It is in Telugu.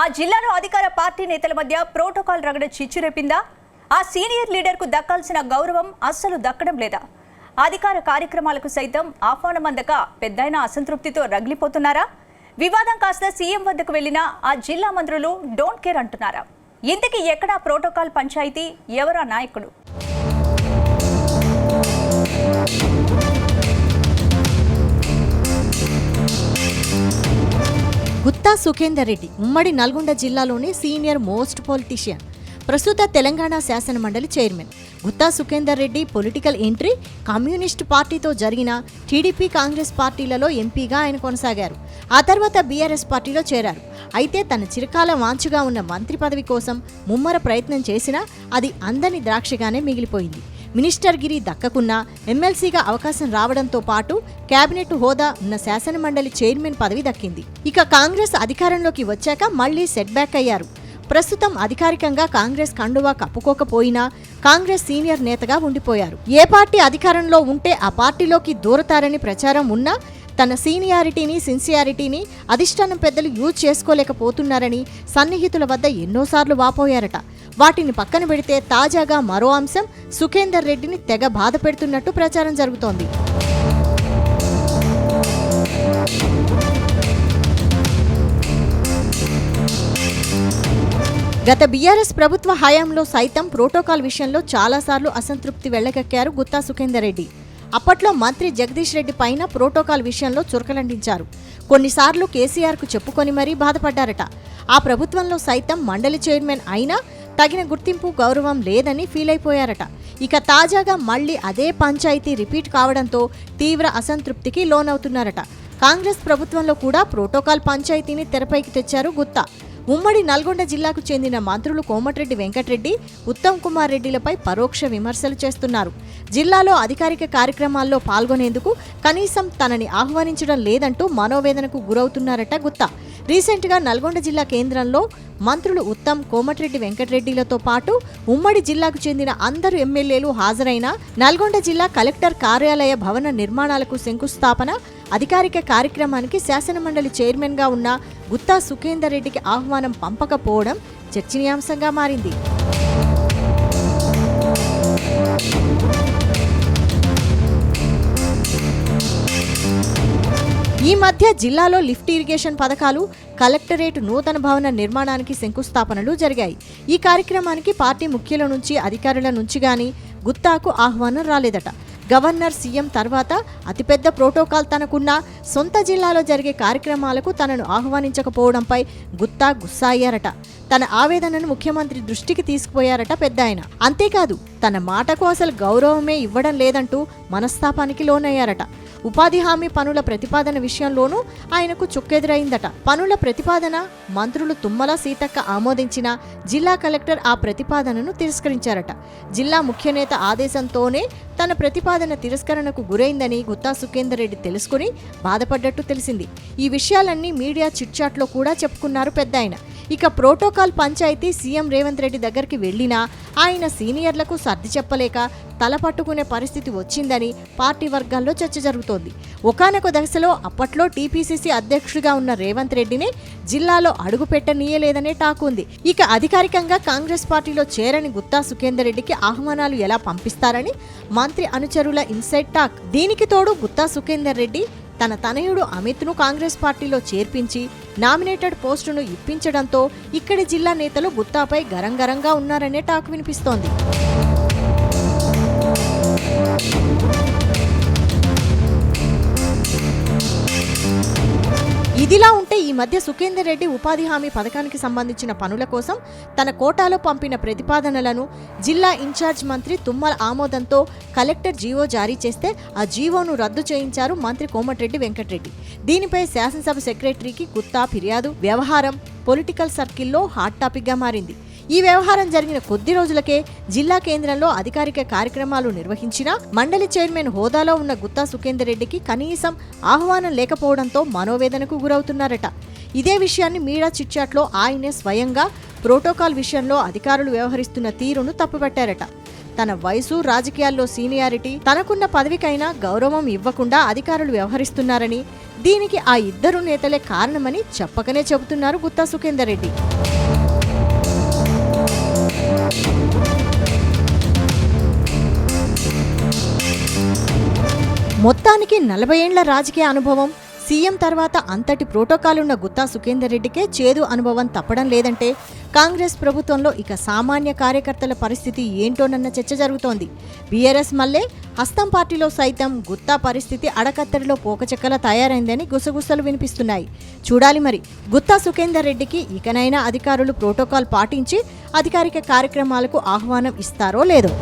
ఆ జిల్లాలో అధికార పార్టీ నేతల మధ్య ప్రోటోకాల్ రగడ చిచ్చురేపిందా? ఆ సీనియర్ లీడర్కు దక్కాల్సిన గౌరవం అస్సలు దక్కడం లేదా? అధికార కార్యక్రమాలకు సైతం ఆహ్వానం అందక పెద్దయిన అసంతృప్తితో రగిలిపోతున్నారా? వివాదం కాస్త సీఎం వద్దకు వెళ్లినా ఆ జిల్లా మంత్రులు డోంట్ కేర్ అంటున్నారా? ఇంతకీ ఎక్కడా ప్రోటోకాల్ పంచాయతీ? ఎవరా నాయకుడు? గుత్తా సుఖేందర్ రెడ్డి ఉమ్మడి నల్గొండ జిల్లాలోని సీనియర్ మోస్ట్ పొలిటీషియన్, ప్రస్తుత తెలంగాణ శాసన మండలి chairman. Gutta Sukhender Reddy political entry communist పార్టీతో జరిగిన టీడీపీ కాంగ్రెస్ పార్టీలలో ఎంపీగా ఆయన కొనసాగారు. ఆ తర్వాత బీఆర్ఎస్ పార్టీలో చేరారు. అయితే తన చిరకాల వాంఛగా ఉన్న మంత్రి పదవి కోసం ముమ్మర ప్రయత్నం చేసినా అది అందని ద్రాక్షగానే మిగిలిపోయింది. మినిస్టర్ గిరి దక్కకున్నా ఎమ్మెల్సీగా అవకాశం రావడంతో పాటు కేబినెట్ హోదా ఉన్న శాసన మండలి చైర్మన్ పదవి దక్కింది. ఇక కాంగ్రెస్ అధికారంలోకి వచ్చాక మళ్లీ సెట్ బ్యాక్ అయ్యారు. ప్రస్తుతం అధికారికంగా కాంగ్రెస్ కండువా కప్పుకోకపోయినా కాంగ్రెస్ సీనియర్ నేతగా ఉండిపోయారు. ఏ పార్టీ అధికారంలో ఉంటే ఆ పార్టీలోకి దూరతారని ప్రచారం ఉన్నా తన సీనియారిటీని సిన్సియారిటీని అధిష్టానం పెద్దలు యూజ్ చేసుకోలేకపోతున్నారని సన్నిహితుల వద్ద ఎన్నోసార్లు వాపోయారట. వాటిని పక్కన పెడితే తాజాగా మరో అంశం సుఖేందర్ రెడ్డిని తెగ బాధ పెడుతున్నట్టు ప్రచారం జరుగుతోంది. గత బీఆర్ఎస్ ప్రభుత్వ హయాంలో సైతం ప్రోటోకాల్ విషయంలో చాలాసార్లు అసంతృప్తి వెళ్లగక్కారు గుత్తా సుఖేందర్ రెడ్డి. అప్పట్లో మంత్రి జగదీష్ రెడ్డి పైన ప్రోటోకాల్ విషయంలో చురకలంటించారు. కొన్నిసార్లు కేసీఆర్కు చెప్పుకొని మరీ బాధపడ్డారట. ఆ ప్రభుత్వంలో సైతం మండలి చైర్మన్ అయినా తగిన గుర్తింపు గౌరవం లేదని ఫీల్ అయిపోయారట. ఇక తాజాగా మళ్లీ అదే పంచాయతీ రిపీట్ కావడంతో తీవ్ర అసంతృప్తికి లోనవుతున్నారట. కాంగ్రెస్ ప్రభుత్వంలో కూడా ప్రోటోకాల్ పంచాయతీని తెరపైకి తెచ్చారు గుత్తా. ఉమ్మడి నల్గొండ జిల్లాకు చెందిన మంత్రులు కోమటిరెడ్డి వెంకటరెడ్డి, ఉత్తమ్ కుమార్ రెడ్డిలపై పరోక్ష విమర్శలు చేస్తున్నారు. జిల్లాలో అధికారిక కార్యక్రమాల్లో పాల్గొనేందుకు కనీసం తనని ఆహ్వానించడం లేదంటూ మనోవేదనకు గురవుతున్నారట గుత్తా. రీసెంట్గా నల్గొండ జిల్లా కేంద్రంలో మంత్రులు ఉత్తమ్, కోమటిరెడ్డి వెంకటరెడ్డిలతో పాటు ఉమ్మడి జిల్లాకు చెందిన అందరు ఎమ్మెల్యేలు హాజరైన నల్గొండ జిల్లా కలెక్టర్ కార్యాలయ భవన నిర్మాణాలకు శంకుస్థాపన, అధికారిక కార్యక్రమానికి శాసనమండలి చైర్మన్గా ఉన్న గుత్తా సుఖేందర్ రెడ్డికి ఆహ్వానం పంపకపోవడం చర్చనీయాంశంగా మారింది. ఈ మధ్య జిల్లాలో లిఫ్ట్ ఇరిగేషన్ పథకాలు, కలెక్టరేట్ నూతన భవన నిర్మాణానికి శంకుస్థాపనలు జరిగాయి. ఈ కార్యక్రమానికి పార్టీ ముఖ్యుల నుంచి, అధికారుల నుంచి గాని గుత్తాకు ఆహ్వానం రాలేదట. గవర్నర్, సీఎం తర్వాత అతిపెద్ద ప్రోటోకాల్ తనకున్న సొంత జిల్లాలో జరిగే కార్యక్రమాలకు తనను ఆహ్వానించకపోవడంపై గుత్తా గుస్సా అయ్యారట. తన ఆవేదనను ముఖ్యమంత్రి దృష్టికి తీసుకుపోయారట పెద్దాయన. అంతేకాదు తన మాటకు అసలు గౌరవమే ఇవ్వడం లేదంటూ మనస్తాపానికి లోనయ్యారట. ఉపాధి హామీ పనుల ప్రతిపాదన విషయంలోనూ ఆయనకు చుక్కెదురైందట. పనుల ప్రతిపాదన మంత్రులు తుమ్మల, సీతక్క ఆమోదించిన జిల్లా కలెక్టర్ ఆ ప్రతిపాదనను తిరస్కరించారట. జిల్లా ముఖ్యనేత ఆదేశంతోనే తన ప్రతిపాదన తిరస్కరణకు గురైందని గుత్తా సుఖేందర్ రెడ్డి తెలుసుకుని బాధపడ్డట్టు తెలిసింది. ఈ విషయాలన్నీ మీడియా చిట్చాట్లో కూడా చెప్పుకున్నారు పెద్దాయన. ఇక ప్రోటోకాల్ పంచాయతీ సీఎం రేవంత్ రెడ్డి దగ్గరికి వెళ్లినా ఆయన సీనియర్లకు సర్ది చెప్పలేక తలపట్టుకునే పరిస్థితి వచ్చిందని పార్టీ వర్గాల్లో చర్చ జరుగుతోంది. ఒకానొక దశలో అప్పట్లో టీపీసీసీ అధ్యక్షుడిగా ఉన్న రేవంత్ రెడ్డిని జిల్లాలో అడుగుపెట్టనీయలేదనే టాక్ ఉంది. ఇక అధికారికంగా కాంగ్రెస్ పార్టీలో చేరని గుత్తా సుఖేందర్ రెడ్డికి ఆహ్వానాలు ఎలా పంపిస్తారని మంత్రి అనుచరుల ఇన్సైడ్ టాక్. దీనికి తోడు గుత్తా సుఖేందర్ రెడ్డి తన తనయుడు అమిత్ను కాంగ్రెస్ పార్టీలో చేర్పించి నామినేటెడ్ పోస్టును ఇప్పించడంతో ఇక్కడి జిల్లా నేతలు గుత్తాపై గరంగరంగా ఉన్నారనే టాక్ వినిపిస్తోంది. ఇదిలా ఉంటే ఈ మధ్య సుఖేందర్ రెడ్డి ఉపాధి హామీ పథకానికి సంబంధించిన పనుల కోసం తన కోటాలో పంపిన ప్రతిపాదనలను జిల్లా ఇన్ఛార్జ్ మంత్రి తుమ్మల ఆమోదంతో కలెక్టర్ జీవో జారీ చేస్తే ఆ జీవోను రద్దు చేయించారు మంత్రి కోమటిరెడ్డి వెంకటరెడ్డి. దీనిపై శాసనసభ సెక్రటరీకి గుత్తా ఫిర్యాదు వ్యవహారం పొలిటికల్ సర్కిల్లో హాట్ టాపిక్గా మారింది. ఈ వ్యవహారం జరిగిన కొద్ది రోజులకే జిల్లా కేంద్రంలో అధికారిక కార్యక్రమాలు నిర్వహించినా మండలి చైర్మన్ హోదాలో ఉన్న గుత్తా సుఖేందర్ రెడ్డికి కనీసం ఆహ్వానం లేకపోవడంతో మనోవేదనకు గురవుతున్నారట. ఇదే విషయాన్ని మీడియా చిట్చాట్లో ఆయనే స్వయంగా ప్రోటోకాల్ విషయంలో అధికారులు వ్యవహరిస్తున్న తీరును తప్పుపట్టారట. తన వయసు, రాజకీయాల్లో సీనియారిటీ, తనకున్న పదవికైనా గౌరవం ఇవ్వకుండా అధికారులు వ్యవహరిస్తున్నారని, దీనికి ఆ ఇద్దరు నేతలే కారణమని చెప్పకనే చెబుతున్నారు గుత్తా సుఖేందర్ రెడ్డి. మొత్తానికి 40 ఏండ్ల రాజకీయ అనుభవం, సీఎం తర్వాత అంతటి ప్రోటోకాల్ ఉన్న గుత్తా సుఖేందర్ రెడ్డికే చేదు అనుభవం తప్పడం లేదంటే కాంగ్రెస్ ప్రభుత్వంలో ఇక సామాన్య కార్యకర్తల పరిస్థితి ఏంటోనన్న చర్చ జరుగుతోంది. బీఆర్ఎస్ మల్లే హస్తం పార్టీలో సైతం గుత్తా పరిస్థితి అడకత్తడిలో పోకచెక్కలా తయారైందని గుసగుసలు వినిపిస్తున్నాయి. చూడాలి మరి గుత్తా సుఖేందర్ రెడ్డికి ఇకనైనా అధికారులు ప్రోటోకాల్ పాటించి అధికారిక కార్యక్రమాలకు ఆహ్వానం ఇస్తారో లేదో.